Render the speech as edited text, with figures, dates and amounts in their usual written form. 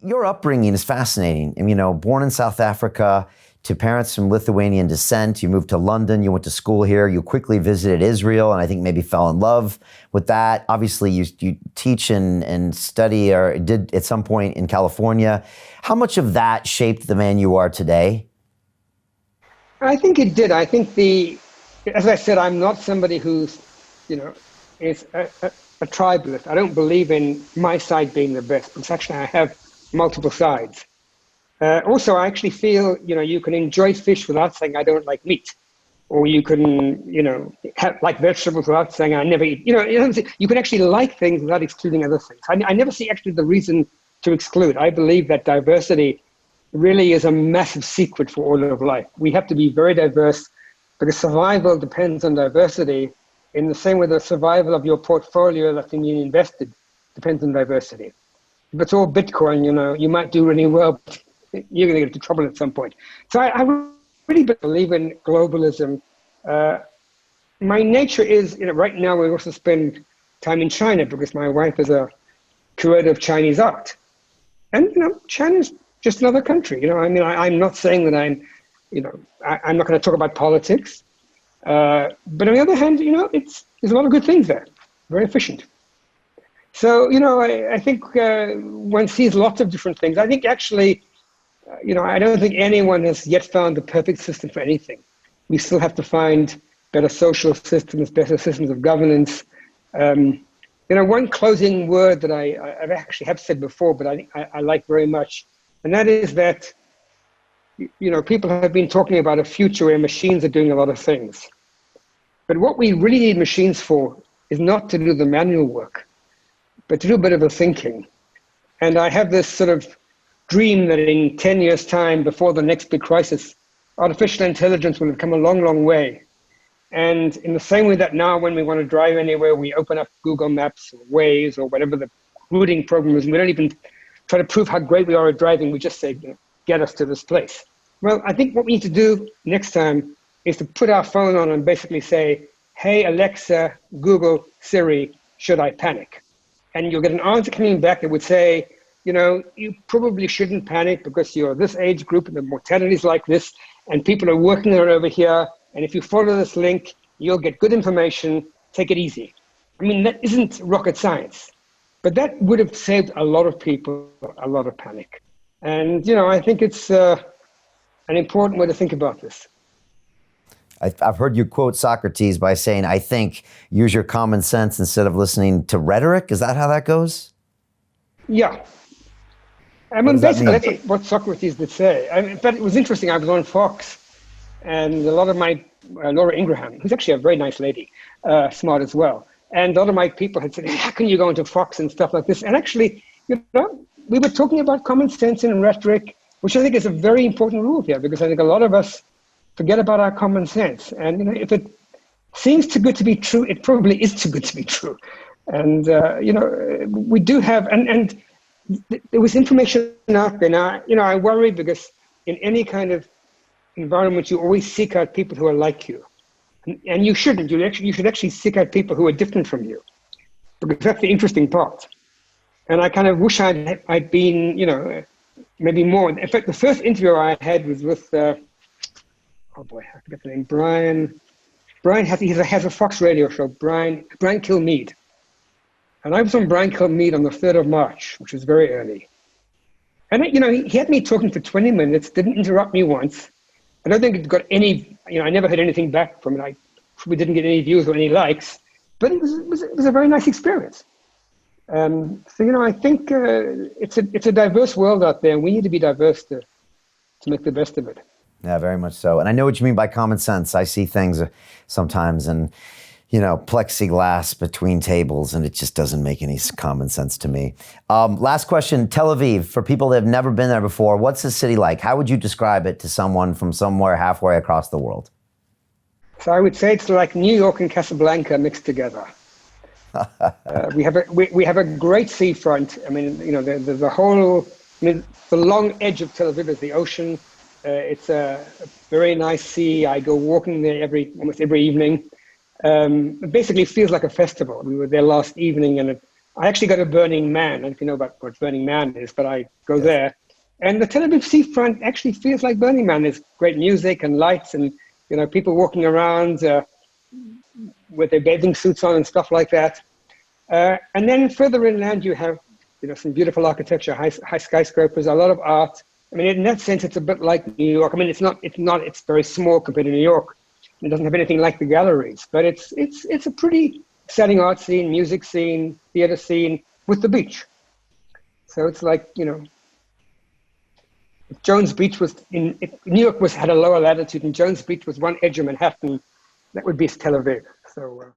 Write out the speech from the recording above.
your upbringing is fascinating. And, born in South Africa to parents from Lithuanian descent, you moved to London, you went to school here, you quickly visited Israel, and I think maybe fell in love with that. Obviously, you teach and study, or did at some point in California. How much of that shaped the man you are today? I think it did. I think as I said, I'm not somebody who's, is a tribalist. I don't believe in my side being the best, because actually I have multiple sides. Also, I actually feel, you can enjoy fish without saying I don't like meat. Or you can, like vegetables without saying I never eat. You can actually like things without excluding other things. I never see actually the reason to exclude. I believe that diversity really is a massive secret for all of life. We have to be very diverse, because survival depends on diversity in the same way the survival of your portfolio that's being invested depends on diversity. If it's all Bitcoin, you might do really well, but you're going to get into trouble at some point. So I really believe in globalism. My nature is, right now we also spend time in China because my wife is a curator of Chinese art. And, China's just another country. I'm not saying that I'm not going to talk about politics. But on the other hand, there's a lot of good things there, very efficient. So, I think one sees lots of different things. I think actually, I don't think anyone has yet found the perfect system for anything. We still have to find better social systems, better systems of governance. One closing word that I actually have said before, but I think I like very much, and that is that, people have been talking about a future where machines are doing a lot of things. But what we really need machines for is not to do the manual work, but to do a bit of the thinking. And I have this sort of dream that in 10 years' time, before the next big crisis, artificial intelligence will have come a long, long way. And in the same way that now when we want to drive anywhere, we open up Google Maps or Waze or whatever the routing program is, and we don't even try to prove how great we are at driving, we just say, get us to this place. Well, I think what we need to do next time is to put our phone on and basically say, hey, Alexa, Google, Siri, should I panic? And you'll get an answer coming back that would say, you probably shouldn't panic because you're this age group and the mortality is like this, and people are working on it over here. And if you follow this link, you'll get good information. Take it easy. I mean, that isn't rocket science, but that would have saved a lot of people a lot of panic. And, I think it's an important way to think about this. I've heard you quote Socrates by saying, I think, use your common sense instead of listening to rhetoric. Is that how that goes? Yeah. I mean, basically, that's what Socrates did say. But it was interesting. I was on Fox, and a lot of my, Laura Ingraham, who's actually a very nice lady, smart as well. And a lot of my people had said, how can you go into Fox and stuff like this? And actually, we were talking about common sense and rhetoric, which I think is a very important rule here, because I think a lot of us forget about our common sense. And if it seems too good to be true, it probably is too good to be true. And, we do have, and there was information out there. Now, I worry because in any kind of environment, you always seek out people who are like you. And you shouldn't. You should actually seek out people who are different from you, because that's the interesting part. And I kind of wish I'd been, maybe more. In fact, the first interview I had was with, I forget the name, Brian has a Fox radio show, Brian Kilmeade. And I was on Brian Kilmeade on the 3rd of March, which was very early. And, he had me talking for 20 minutes, didn't interrupt me once. I don't think it got any, I never heard anything back from it. I probably didn't get any views or any likes, but it was a very nice experience. I think it's a diverse world out there, and we need to be diverse to make the best of it. Yeah, very much so. And I know what you mean by common sense. I see things sometimes and, plexiglass between tables, and it just doesn't make any common sense to me. Last question, Tel Aviv, for people that have never been there before, what's the city like? How would you describe it to someone from somewhere halfway across the world? So I would say it's like New York and Casablanca mixed together. We have a great seafront. I mean, the whole, the long edge of Tel Aviv is the ocean. It's a very nice sea. I go walking there almost every evening. It basically feels like a festival. We were there last evening, and I actually go to Burning Man. I don't know if you know about what Burning Man is, but I go there. And the Tel Aviv seafront actually feels like Burning Man. There's great music and lights and, people walking around with their bathing suits on and stuff like that. And then further inland, you have, some beautiful architecture, high skyscrapers, a lot of art. I mean, in that sense, it's a bit like New York. I mean, it's very small compared to New York. It doesn't have anything like the galleries, but it's a pretty exciting art scene, music scene, theater scene with the beach. So it's like, if Jones Beach was if New York had a lower latitude and Jones Beach was one edge of Manhattan, that would be Tel Aviv. So.